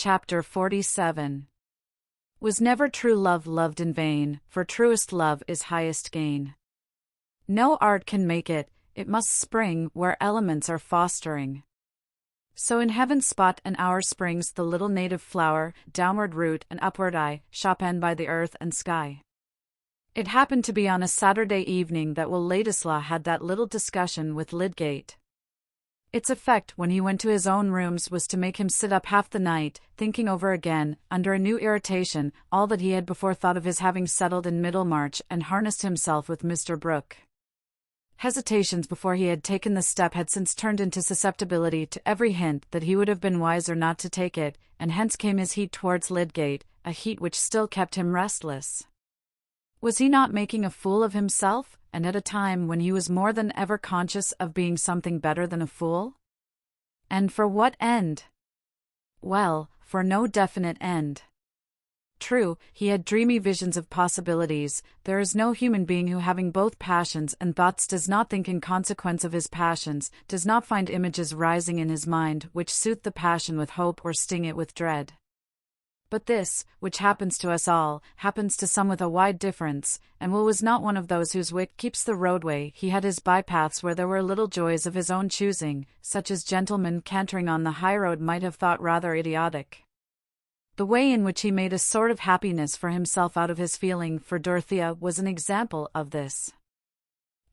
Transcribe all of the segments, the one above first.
Chapter 47. Was never true love loved in vain, for truest love is highest gain. No art can make it, it must spring where elements are fostering. So in heaven's spot and hour springs the little native flower, downward root and upward eye, Chopin by the earth and sky. It happened to be on a Saturday evening that Will Ladislaw had that little discussion with Lydgate. Its effect when he went to his own rooms was to make him sit up half the night, thinking over again, under a new irritation, all that he had before thought of his having settled in Middlemarch and harnessed himself with Mr. Brooke. Hesitations before he had taken the step had since turned into susceptibility to every hint that he would have been wiser not to take it, and hence came his heat towards Lydgate, a heat which still kept him restless. Was he not making a fool of himself, and at a time when he was more than ever conscious of being something better than a fool? And for what end? Well, for no definite end. True, he had dreamy visions of possibilities. There is no human being who, having both passions and thoughts, does not think in consequence of his passions, does not find images rising in his mind which suit the passion with hope or sting it with dread. But this, which happens to us all, happens to some with a wide difference, and Will was not one of those whose wit keeps the roadway. He had his bypaths where there were little joys of his own choosing, such as gentlemen cantering on the highroad might have thought rather idiotic. The way in which he made a sort of happiness for himself out of his feeling for Dorothea was an example of this.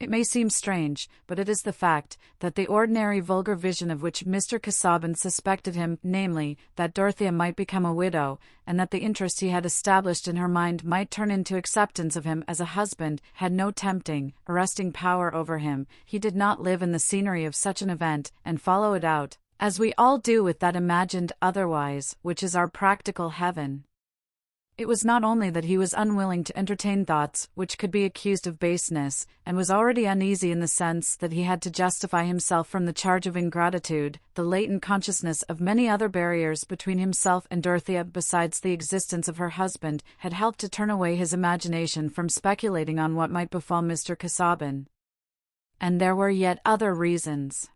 It may seem strange, but it is the fact, that the ordinary vulgar vision of which Mr. Casaubon suspected him, namely, that Dorothea might become a widow, and that the interest he had established in her mind might turn into acceptance of him as a husband, had no tempting, arresting power over him. He did not live in the scenery of such an event, and follow it out, as we all do with that imagined otherwise, which is our practical heaven. It was not only that he was unwilling to entertain thoughts which could be accused of baseness, and was already uneasy in the sense that he had to justify himself from the charge of ingratitude. The latent consciousness of many other barriers between himself and Dorothea besides the existence of her husband had helped to turn away his imagination from speculating on what might befall Mr. Casaubon. And there were yet other reasons.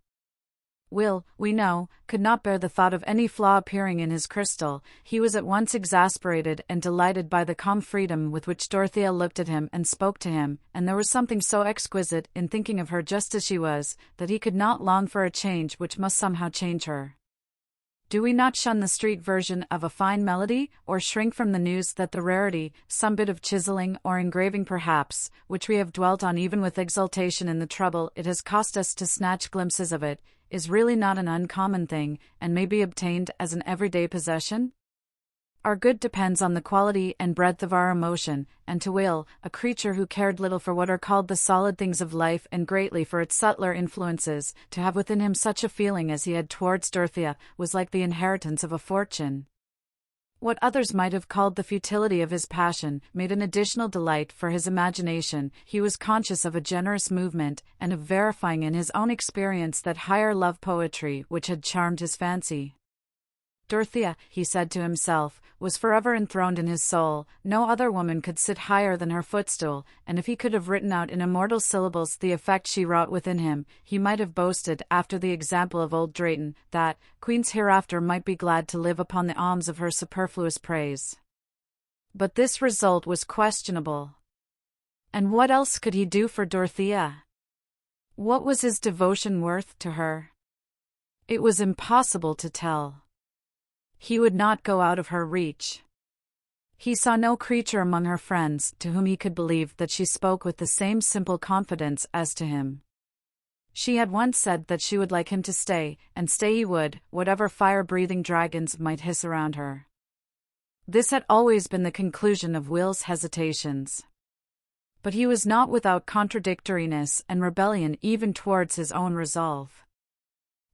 Will, we know, could not bear the thought of any flaw appearing in his crystal. He was at once exasperated and delighted by the calm freedom with which Dorothea looked at him and spoke to him, and there was something so exquisite in thinking of her just as she was, that he could not long for a change which must somehow change her. Do we not shun the street version of a fine melody, or shrink from the news that the rarity, some bit of chiseling or engraving perhaps, which we have dwelt on even with exultation in the trouble it has cost us to snatch glimpses of it, is really not an uncommon thing, and may be obtained as an everyday possession? Our good depends on the quality and breadth of our emotion, and to Will, a creature who cared little for what are called the solid things of life and greatly for its subtler influences, to have within him such a feeling as he had towards Dorothea, was like the inheritance of a fortune. What others might have called the futility of his passion made an additional delight for his imagination. He was conscious of a generous movement, and of verifying in his own experience that higher love poetry which had charmed his fancy. Dorothea, he said to himself, was forever enthroned in his soul. No other woman could sit higher than her footstool, and if he could have written out in immortal syllables the effect she wrought within him, he might have boasted, after the example of old Drayton, that queens hereafter might be glad to live upon the alms of her superfluous praise. But this result was questionable. And what else could he do for Dorothea? What was his devotion worth to her? It was impossible to tell. He would not go out of her reach. He saw no creature among her friends to whom he could believe that she spoke with the same simple confidence as to him. She had once said that she would like him to stay, and stay he would, whatever fire-breathing dragons might hiss around her. This had always been the conclusion of Will's hesitations. But he was not without contradictoriness and rebellion even towards his own resolve.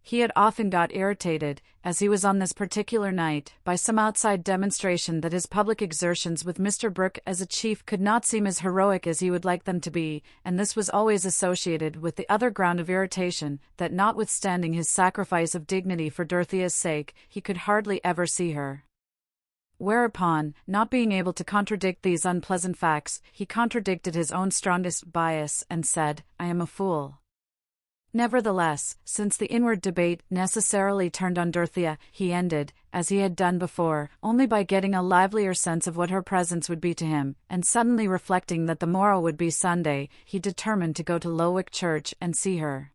He had often got irritated, as he was on this particular night, by some outside demonstration that his public exertions with Mr. Brooke as a chief could not seem as heroic as he would like them to be, and this was always associated with the other ground of irritation, that notwithstanding his sacrifice of dignity for Dorothea's sake, he could hardly ever see her. Whereupon, not being able to contradict these unpleasant facts, he contradicted his own strongest bias and said, "I am a fool." Nevertheless, since the inward debate necessarily turned on Dorothea, he ended, as he had done before, only by getting a livelier sense of what her presence would be to him, and suddenly reflecting that the morrow would be Sunday, he determined to go to Lowick Church and see her.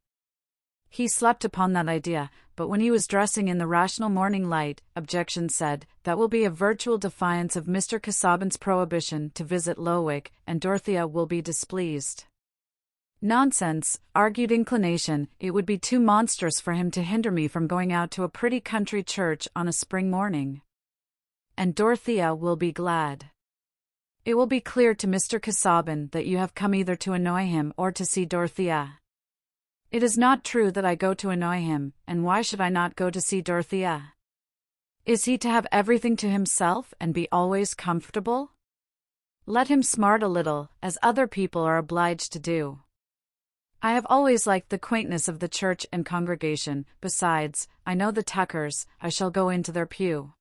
He slept upon that idea, but when he was dressing in the rational morning light, objection said, "That will be a virtual defiance of Mr. Casaubon's prohibition to visit Lowick, and Dorothea will be displeased." "Nonsense," argued Inclination, "it would be too monstrous for him to hinder me from going out to a pretty country church on a spring morning. And Dorothea will be glad. It will be clear to Mr. Casaubon that you have come either to annoy him or to see Dorothea." "It is not true that I go to annoy him, and why should I not go to see Dorothea? Is he to have everything to himself and be always comfortable? Let him smart a little, as other people are obliged to do. I have always liked the quaintness of the church and congregation. Besides, I know the Tuckers, I shall go into their pew."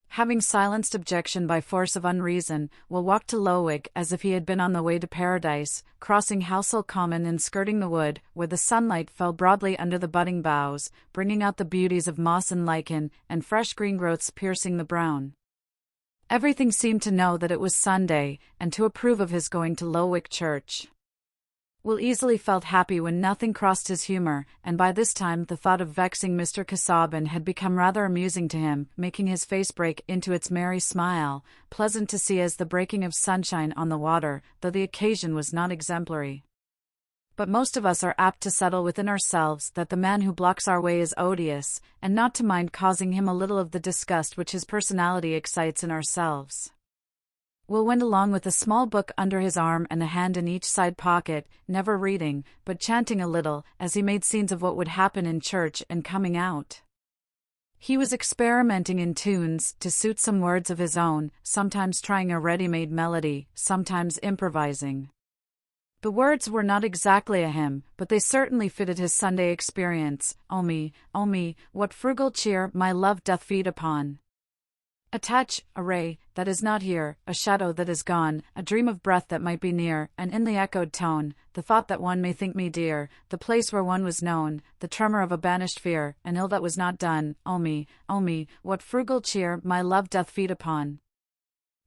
Having silenced objection by force of unreason, Will walked to Lowick as if he had been on the way to paradise, crossing Housel Common and skirting the wood, where the sunlight fell broadly under the budding boughs, bringing out the beauties of moss and lichen, and fresh green growths piercing the brown. Everything seemed to know that it was Sunday, and to approve of his going to Lowick Church. Will easily felt happy when nothing crossed his humor, and by this time the thought of vexing Mr. Casaubon had become rather amusing to him, making his face break into its merry smile, pleasant to see as the breaking of sunshine on the water, though the occasion was not exemplary. But most of us are apt to settle within ourselves that the man who blocks our way is odious, and not to mind causing him a little of the disgust which his personality excites in ourselves. Will went along with a small book under his arm and a hand in each side pocket, never reading, but chanting a little, as he made scenes of what would happen in church and coming out. He was experimenting in tunes, to suit some words of his own, sometimes trying a ready-made melody, sometimes improvising. The words were not exactly a hymn, but they certainly fitted his Sunday experience. "O me, what frugal cheer my love doth feed upon! A touch, a ray, that is not here, a shadow that is gone, a dream of breath that might be near, and in the echoed tone, the thought that one may think me dear, the place where one was known, the tremor of a banished fear, an ill that was not done, O me, what frugal cheer my love doth feed upon."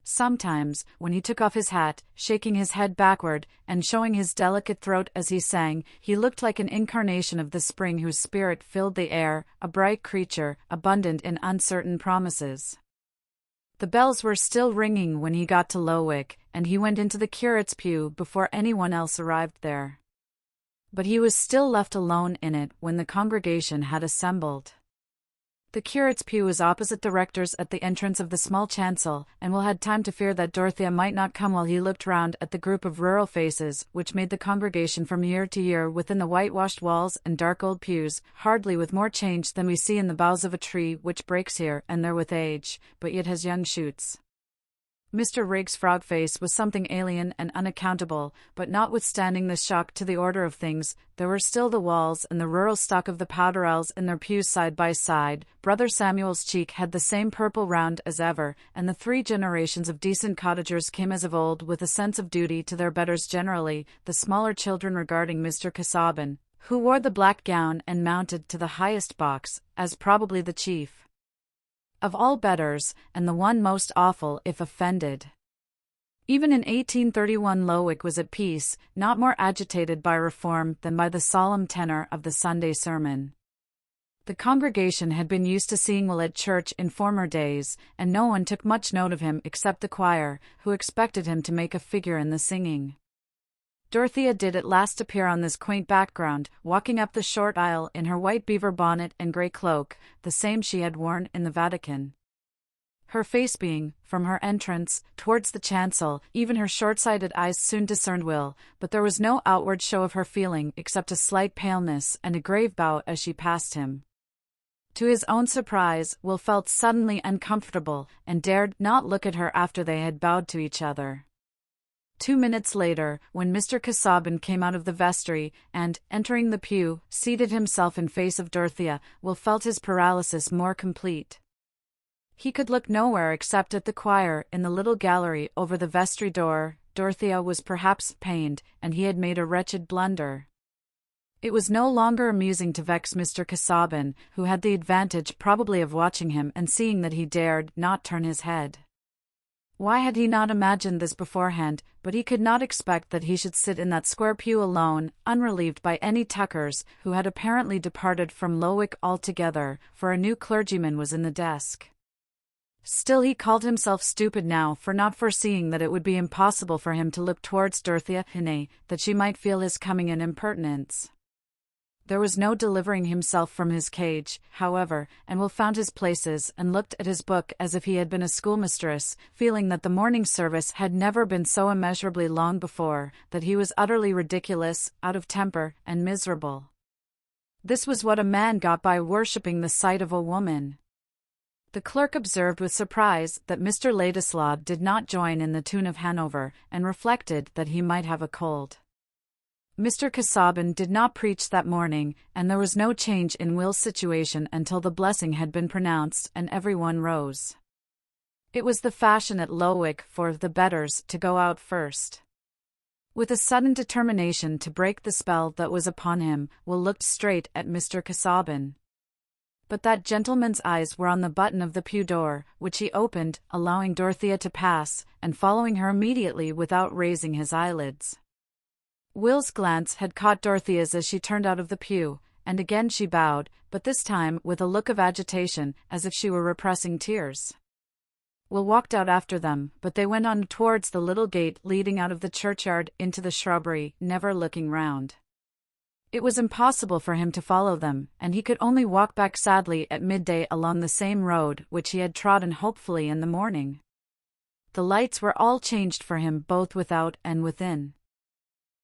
Sometimes, when he took off his hat, shaking his head backward, and showing his delicate throat as he sang, he looked like an incarnation of the spring whose spirit filled the air, a bright creature, abundant in uncertain promises. The bells were still ringing when he got to Lowick, and he went into the curate's pew before anyone else arrived there. But he was still left alone in it when the congregation had assembled. The curate's pew was opposite the rector's at the entrance of the small chancel, and Will had time to fear that Dorothea might not come while he looked round at the group of rural faces which made the congregation from year to year within the whitewashed walls and dark old pews, hardly with more change than we see in the boughs of a tree which breaks here and there with age, but yet has young shoots. Mr. Riggs's frog face was something alien and unaccountable, but notwithstanding this shock to the order of things, there were still the walls and the rural stock of the Powderells in their pews side by side. Brother Samuel's cheek had the same purple round as ever, and the 3 generations of decent cottagers came as of old with a sense of duty to their betters generally, the smaller children regarding Mr. Casaubon, who wore the black gown and mounted to the highest box, as probably the chief of all betters, and the one most awful if offended. Even in 1831 Lowick was at peace, not more agitated by reform than by the solemn tenor of the Sunday sermon. The congregation had been used to seeing Will at church in former days, and no one took much note of him except the choir, who expected him to make a figure in the singing. Dorothea did at last appear on this quaint background, walking up the short aisle in her white beaver bonnet and grey cloak, the same she had worn in the Vatican. Her face being, from her entrance, towards the chancel, even her short-sighted eyes soon discerned Will, but there was no outward show of her feeling except a slight paleness and a grave bow as she passed him. To his own surprise, Will felt suddenly uncomfortable, and dared not look at her after they had bowed to each other. 2 minutes later, when Mr. Casaubon came out of the vestry, and, entering the pew, seated himself in face of Dorothea, Will felt his paralysis more complete. He could look nowhere except at the choir in the little gallery over the vestry door. Dorothea was perhaps pained, and he had made a wretched blunder. It was no longer amusing to vex Mr. Casaubon, who had the advantage probably of watching him and seeing that he dared not turn his head. Why had he not imagined this beforehand? But he could not expect that he should sit in that square pew alone, unrelieved by any Tuckers, who had apparently departed from Lowick altogether, for a new clergyman was in the desk. Still he called himself stupid now for not foreseeing that it would be impossible for him to look towards Dorothea, that she might feel his coming an impertinence. There was no delivering himself from his cage, however, and Will found his places and looked at his book as if he had been a schoolmistress, feeling that the morning service had never been so immeasurably long before, that he was utterly ridiculous, out of temper, and miserable. This was what a man got by worshipping the sight of a woman. The clerk observed with surprise that Mr. Ladislaw did not join in the tune of Hanover, and reflected that he might have a cold. Mr. Casaubon did not preach that morning, and there was no change in Will's situation until the blessing had been pronounced and everyone rose. It was the fashion at Lowick for the betters to go out first. With a sudden determination to break the spell that was upon him, Will looked straight at Mr. Casaubon. But that gentleman's eyes were on the button of the pew door, which he opened, allowing Dorothea to pass, and following her immediately without raising his eyelids. Will's glance had caught Dorothea's as she turned out of the pew, and again she bowed, but this time with a look of agitation, as if she were repressing tears. Will walked out after them, but they went on towards the little gate leading out of the churchyard into the shrubbery, never looking round. It was impossible for him to follow them, and he could only walk back sadly at midday along the same road which he had trodden hopefully in the morning. The lights were all changed for him both without and within.